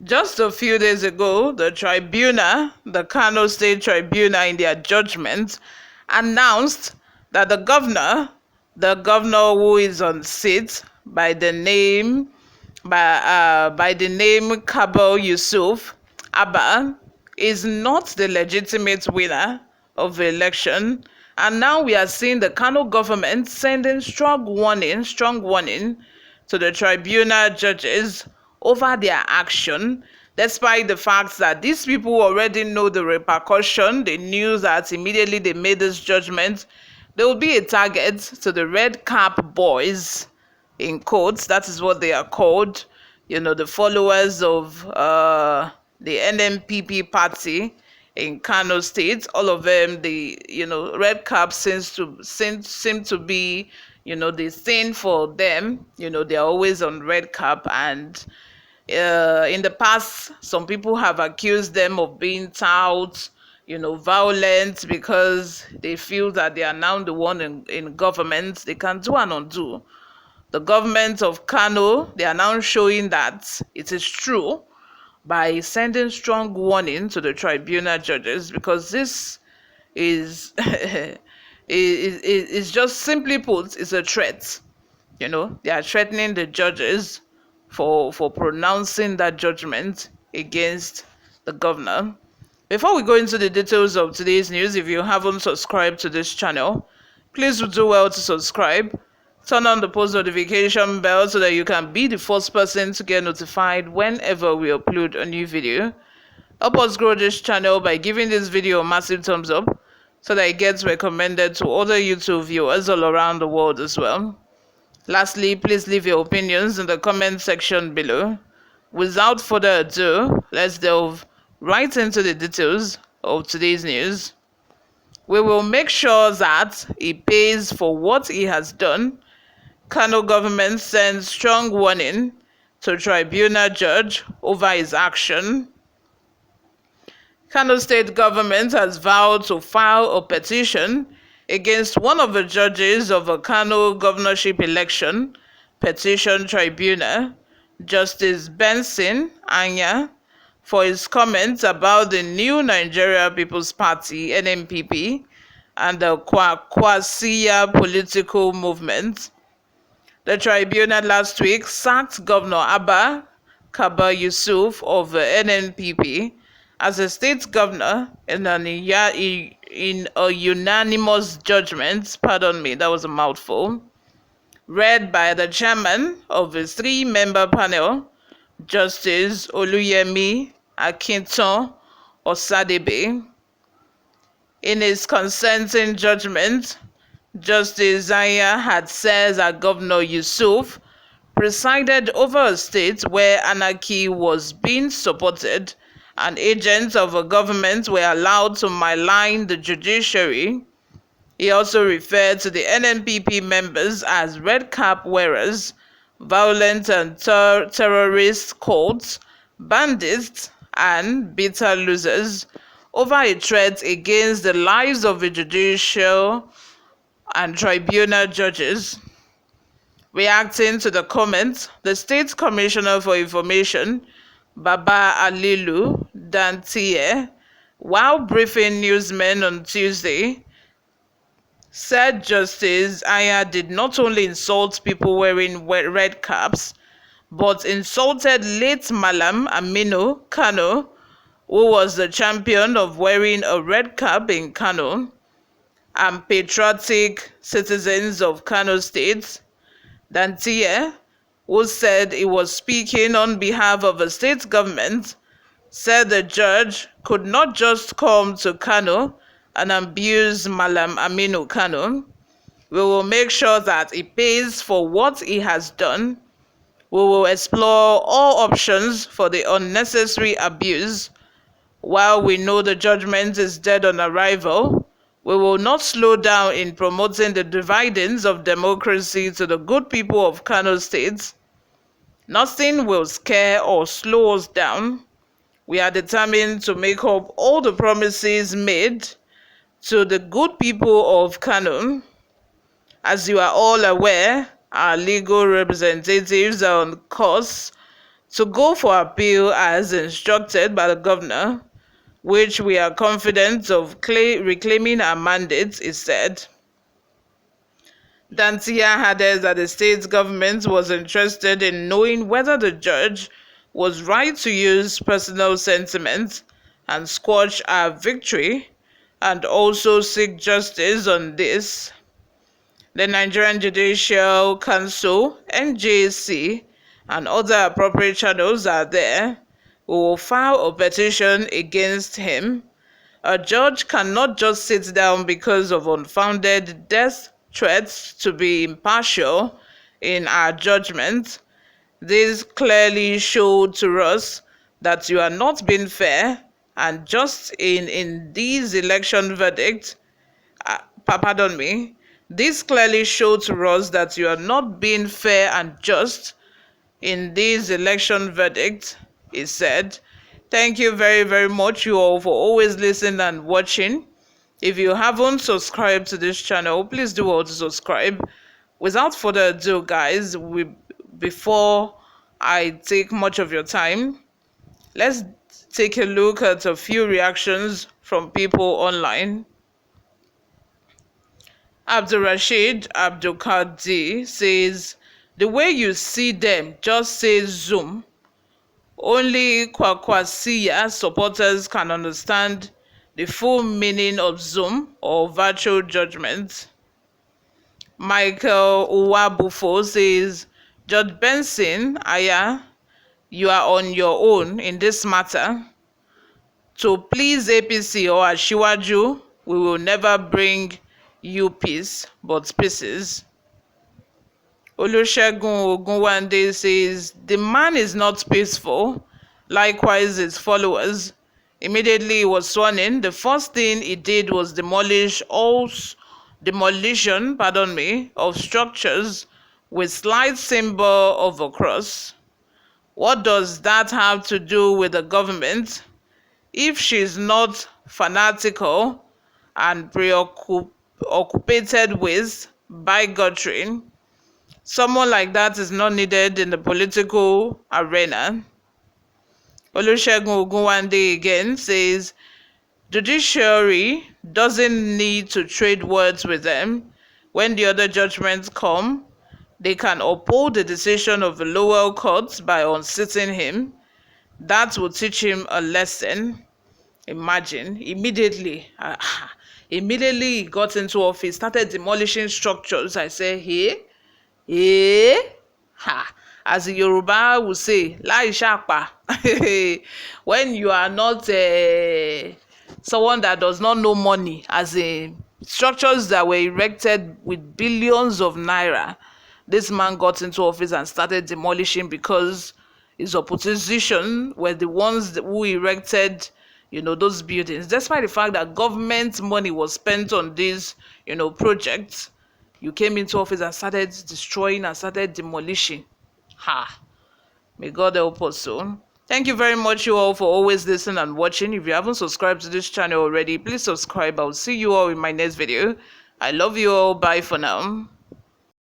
Just a few days ago, the Kano State Tribunal, in their judgment, announced that the governor who is on seat by the name Kabul Yusuf Abba, is not the legitimate winner of the election. And now we are seeing the Kano government sending strong warning to the tribunal judges over their action, despite the fact that these people already know the repercussion. They knew that immediately they made this judgment, there will be a target to the red cap boys, in quotes. That is what they are called. The followers of the NNPP party in Kano State. All of them, the red cap seem to be the thing for them. They are always on red cap. And in the past, some people have accused them of being tout, violent, because they feel that they are now the one in government. They can do and undo. The government of Kano, they are now showing that it is true by sending strong warning to the tribunal judges, because this is is just, simply put, is a threat. They are threatening the judges for pronouncing that judgment against the governor. Before we go into the details of today's news, if you haven't subscribed to this channel, please do well to subscribe. Turn on the post notification bell so that you can be the first person to get notified whenever we upload a new video. Help us grow this channel by giving this video a massive thumbs up so that it gets recommended to other YouTube viewers all around the world as well. Lastly, please leave your opinions in the comment section below. Without further ado, let's delve right into the details of today's news. We will make sure that he pays for what he has done. Kano government sends strong warning to tribunal judge over his action. Kano state government has vowed to file a petition against one of the judges of a Kano governorship election petition tribunal, Justice Benson Anya, for his comments about the New Nigeria People's Party (NNPP) and the Kwasiya political movement. The tribunal last week sacked Governor Abba Kabir Yusuf of the NNPP as a state governor in a unanimous judgment, that was a mouthful, read by the chairman of the three-member panel, Justice Oluyemi Akinton Osadebe. In his consenting judgment, Justice Zaya had said that Governor Yusuf presided over a state where anarchy was being supported and agents of a government were allowed to malign the judiciary. He also referred to the NNPP members as red cap wearers, violent and terrorist cults, bandits, and bitter losers over a threat against the lives of the judicial and tribunal judges. Reacting to the comments, the State Commissioner for Information, Baba Alilu Dantiye, while briefing newsmen on Tuesday, said Justice Aya did not only insult people wearing red caps, but insulted late Malam Aminu Kano, who was the champion of wearing a red cap in Kano, and patriotic citizens of Kano State. Dantiye, who said he was speaking on behalf of the state government, said the judge could not just come to Kano and abuse Malam Aminu Kano. We will make sure that he pays for what he has done. We will explore all options for the unnecessary abuse. While we know the judgment is dead on arrival, we will not slow down in promoting the dividends of democracy to the good people of Kano State. Nothing will scare or slow us down. We are determined to make up all the promises made to the good people of Kano. As you are all aware, our legal representatives are on course to go for appeal as instructed by the governor, which we are confident of reclaiming our mandate, he said. Dantia added that the state government was interested in knowing whether the judge was right to use personal sentiment and squash our victory, and also seek justice on this. The Nigerian Judicial Council, NJC, and other appropriate channels are there. We will file a petition against him. A judge cannot just sit down because of unfounded death threats to be impartial in our judgment. This clearly showed to us that you are not being fair and just in these election verdicts. Pardon me. This clearly showed to us that you are not being fair and just in this election verdict, he said. Thank you very, very much, you all, for always listening and watching. If you haven't subscribed to this channel, please do all to subscribe. Without further ado, guys, before I take much of your time, let's take a look at a few reactions from people online. Abdulrashid Abdulkadir says, the way you see them, just say Zoom. Only Kwakwasiya supporters can understand the full meaning of Zoom or virtual judgment. Michael Uwabufo says, Judge Benson, Aya, you are on your own in this matter. To please APC or Ashiwaju, we will never bring you peace, but pieces. Olusegun Ogunwande says, the man is not peaceful. Likewise, his followers. Immediately he was sworn in, the first thing he did was demolition of structures with slight symbol of a cross. What does that have to do with the government? If she's not fanatical and preoccupied with bigotry, someone like that is not needed in the political arena. Olusegun Ogunwande again says, judiciary doesn't need to trade words with them. When the other judgments come, they can uphold the decision of the lower courts by unseating him. That will teach him a lesson. Imagine, immediately he got into office, started demolishing structures. I say, as the Yoruba would say, lai shapa. When you are not someone that does not know money, as in structures that were erected with billions of naira, this man got into office and started demolishing because his opposition were the ones who erected those buildings, despite the fact that government money was spent on these projects. You came into office and started destroying and started demolishing. May God help us soon. Thank you very much, you all, for always listening and watching. If you haven't subscribed to this channel already, please subscribe. I'll see you all in my next video. I love you all. Bye for now.